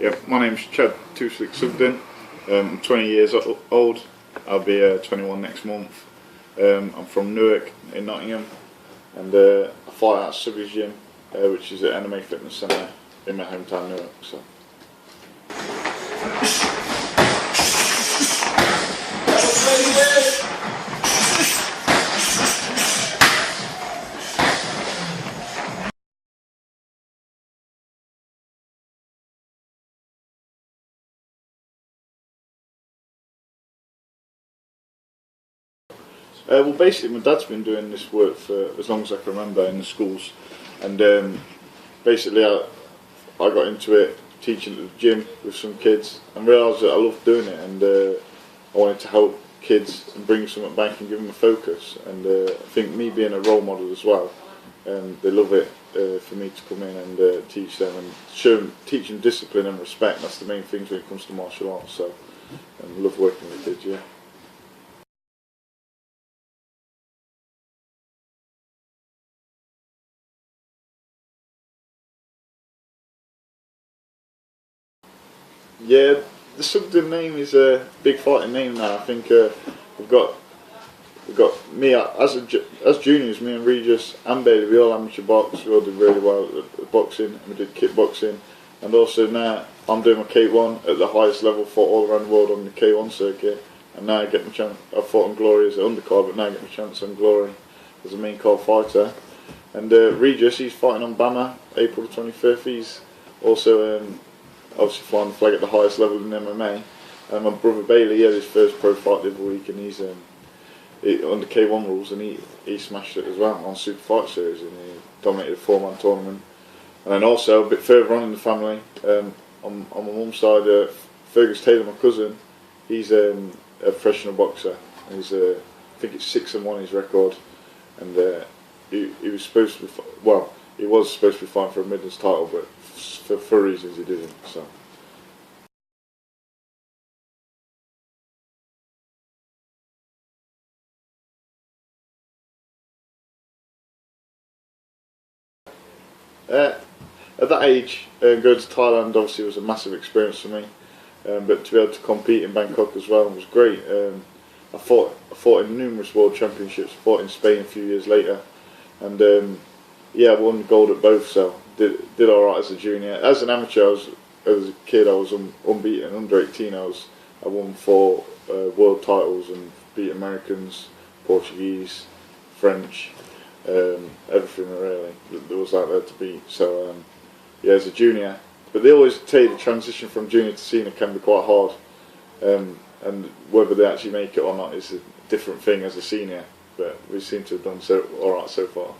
Yeah, my name's Slick Sugden. I'm 20 years old. I'll be 21 next month. I'm from Newark in Nottingham, and I fight at Sugden's Gym, which is at MMA Fitness Centre in my hometown Newark. So. Well, basically, my dad's been doing this work for as long as I can remember in the schools, and basically, I got into it teaching at the gym with some kids, and realised that I loved doing it, and I wanted to help kids and bring something back and give them a focus. And I think me being a role model as well, they love it for me to come in and teach them and teach them discipline and respect. That's the main things when it comes to martial arts. So, I love working with kids. Yeah. Yeah, the Sugden name is a big fighting name now. I think we've got me as juniors, me and Regis and Bailey. We all amateur box. We all did really well at boxing, and we did kickboxing, and also now I'm doing my K-1 at the highest level, fought all around the world on the K-1 circuit, and now I get my chance. I fought on Glory as an undercard, but now I get my chance on Glory as a main card fighter. And Regis, he's fighting on Bama, April the 25th. He's also obviously flying the flag at the highest level in MMA. And my brother Bailey, he had his first pro fight the other week, and he's under K-1 rules, and he smashed it as well on Super Fight Series, and he dominated a 4-man tournament. And then also a bit further on in the family, on my mum's side, Fergus Taylor, my cousin, he's a professional boxer. He's I think it's 6-1 his record, and he was supposed to be he was supposed to be fighting for a Midlands title, but for reasons he didn't. So. At that age, going to Thailand obviously was a massive experience for me, but to be able to compete in Bangkok as well was great. I fought in numerous world championships, fought in Spain a few years later, and I won gold at both, so did alright as a junior. As an amateur, as a kid, I was unbeaten. Under 18, I won 4 world titles and beat Americans, Portuguese, French, everything really there was out there to beat. So as a junior, but they always tell you the transition from junior to senior can be quite hard, and whether they actually make it or not is a different thing as a senior. But we seem to have done alright so far.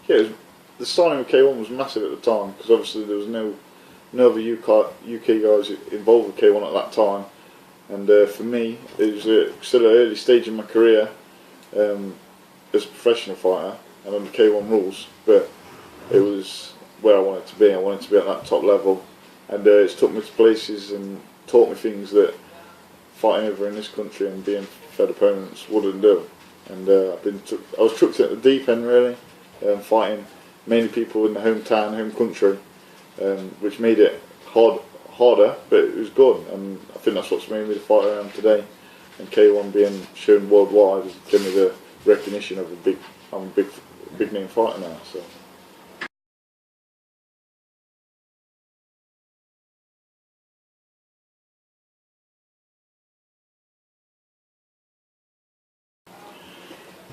Yeah, the signing of K-1 was massive at the time, because obviously there was no other UK guys involved with K-1 at that time, and for me it was still an early stage in my career as a professional fighter and under K-1 rules, but it was where I wanted to be. I wanted to be at that top level, and it's took me to places and taught me things that fighting over in this country and being fed opponents wouldn't do. And I was chucked at the deep end really, fighting mainly people in the home country, which made it harder, but it was good, and I think that's what's made me the fighter I am today. And K-1 being shown worldwide has given me the recognition of I'm a big name fighter now. So.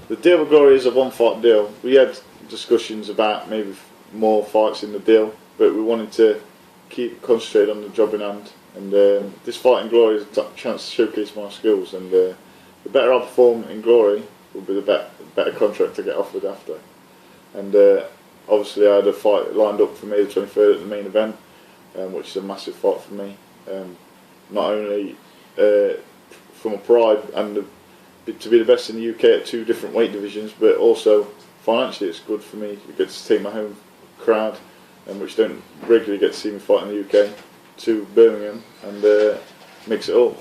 The deal with Glory is a 1-fight deal. We had discussions about maybe more fights in the deal, but we wanted to keep concentrated on the job in hand. And this fight in Glory is a chance to showcase my skills, and the better I perform in Glory will be the better contract to get offered after. And obviously I had a fight lined up for me the 23rd at the main event, which is a massive fight for me. Not only for my pride and to be the best in the UK at 2 different weight divisions, but also financially it's good for me. I get to take my home crowd, which don't regularly get to see me fight in the UK, to Birmingham, and mix it up.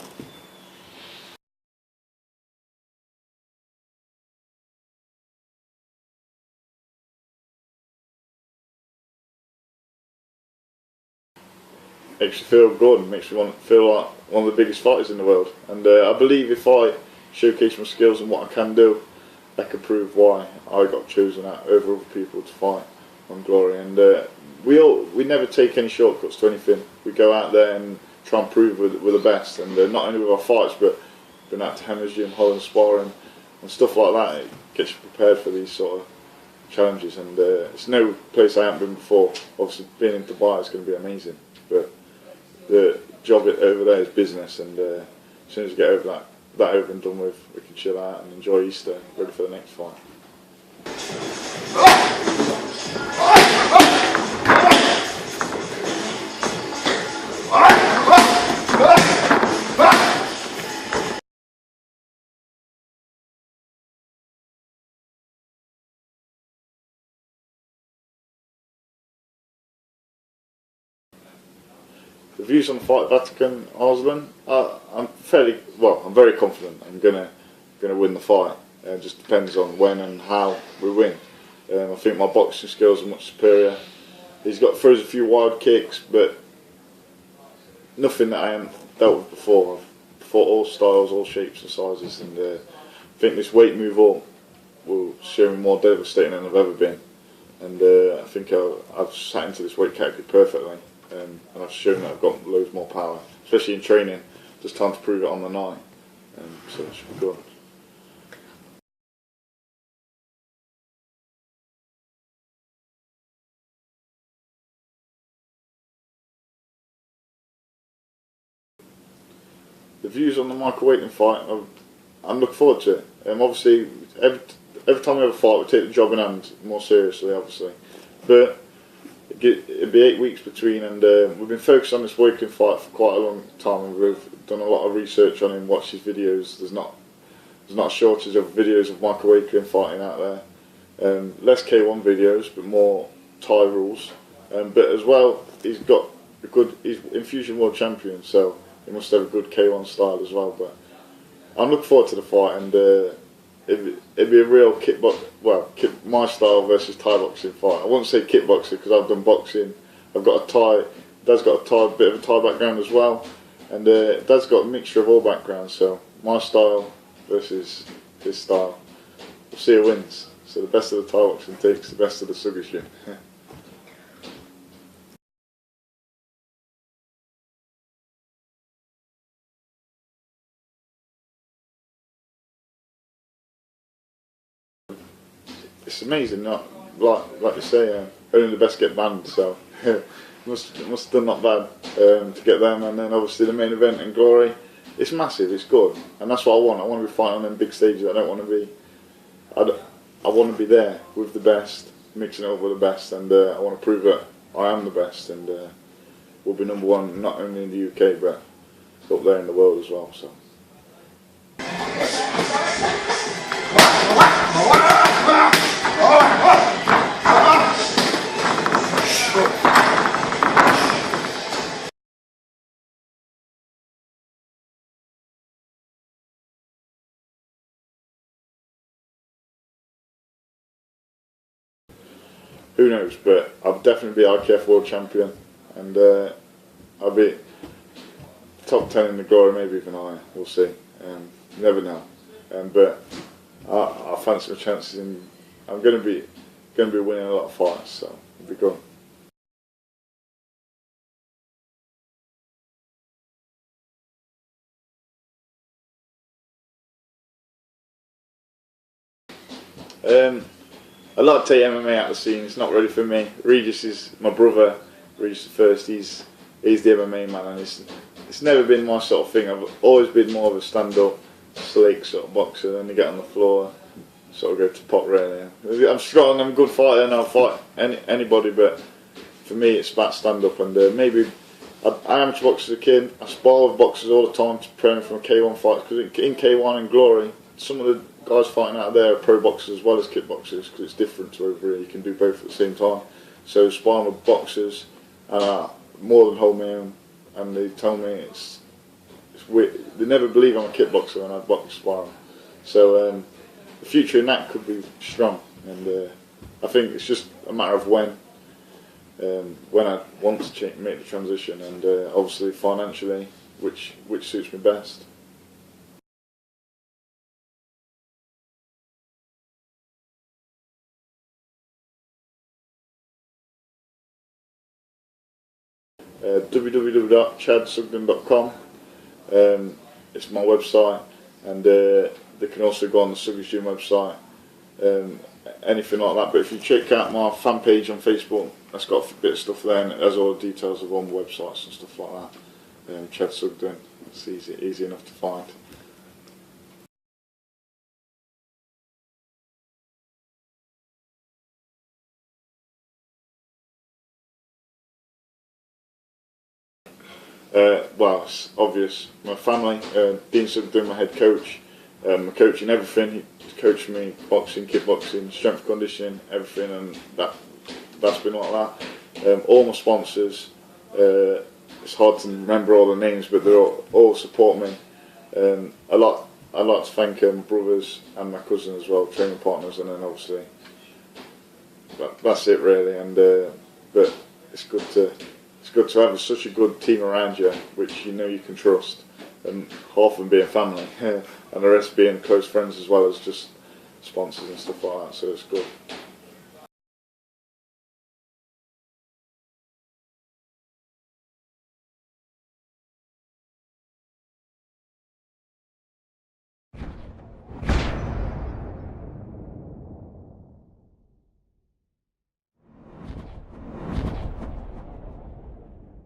Makes you feel good, makes me want to feel like one of the biggest fighters in the world, and I believe if I showcase my skills and what I can do, I can prove why I got chosen out over other people to fight on Glory. And we never take any shortcuts to anything. We go out there and try and prove we're the best, and not only with our fights, but been out to Hemmer's Gym, Holland sparring and stuff like that. It gets you prepared for these sort of challenges, and it's no place I haven't been before. Obviously being in Dubai is going to be amazing, but the job over there is business, and as soon as we get over that over and done with, we can chill out and enjoy Easter, ready for the next fight. The views on the fight Vatican Arslan, I'm very confident I'm gonna win the fight. It just depends on when and how we win. I think my boxing skills are much superior. He's throws a few wild kicks, but nothing that I haven't dealt with before. I've fought all styles, all shapes and sizes, and I think this weight move up will show me more devastating than I've ever been. And I think I've sat into this weight category perfectly. And I've shown that I've got loads more power, especially in training. Just time to prove it on the night, so it should be good. The views on the Michael Wakeling fight, I'm looking forward to it. Obviously, every time we have a fight, we take the job in hand more seriously, obviously, but it'd be 8 weeks between, and we've been focused on this Wakeling fight for quite a long time, and we've done a lot of research on him, watched his videos. There's not a shortage of videos of Michael Wakeling fighting out there. Less K-1 videos, but more Thai rules. But as well, he's Infusion World Champion, so he must have a good K-1 style as well. But I'm looking forward to the fight, and it'd be a real my style versus Thai boxing fight. I wouldn't say kickboxer because I've done boxing. Dad's got a bit of a Thai background as well, and Dad's got a mixture of all backgrounds. So my style versus his style. We'll see who wins. So the best of the Thai boxing takes the best of the Sugden. It's amazing, not like you say, only the best get banned, so must have done not bad to get them, and then obviously the main event in Glory. It's massive, it's good, and that's what I want. I want to be fighting on them big stages. I want to be there with the best, mixing it up with the best, and I want to prove that I am the best, and will be #1 not only in the UK but up there in the world as well. So. Who knows, but I'll definitely be IKF World Champion, and I'll be top 10 in the Glory, maybe even higher. We'll see. You never know. But I fancy my chances, and I'm going to be winning a lot of fights, so it'll be good. I'd like to take MMA out of the scene. It's not really for me. Regis is my brother. Regis the first. He's the MMA man, and it's never been my sort of thing. I've always been more of a stand-up, slick sort of boxer. Then you get on the floor, sort of go to pot really. I'm strong. I'm a good fighter, and I'll fight anybody. But for me, it's about stand-up, and maybe I amateur boxed as a kid. I spar with boxers all the time to prepare for a K-1 fight, because in K-1 and Glory, some of the guys fighting out there are pro boxers as well as kickboxers, because it's different to over here. You can do both at the same time. So sparring with boxers, and more than hold my own, and they tell me it's weird. They never believe I'm a kickboxer when I box sparring. So the future in that could be strong, and I think it's just a matter of when I want to make the transition, and obviously financially, which suits me best. www.chadsugden.com. It's my website, and they can also go on the Sugden Gym website, anything like that. But if you check out my fan page on Facebook, that's got a bit of stuff there, and it has all the details of all my websites and stuff like that. Chad Sugden, it's easy enough to find. Well, it's obvious. My family, Dean Sugden, my head coach, my coach in everything. He coached me boxing, kickboxing, strength conditioning, everything, and that's been like that. All my sponsors. It's hard to remember all the names, but they all support me. I'd like to thank my brothers and my cousin as well, training partners, and then obviously that's it really. And but it's good to have such a good team around you, which you know you can trust, and half of them being family, and the rest being close friends as well as just sponsors and stuff like that. So it's good.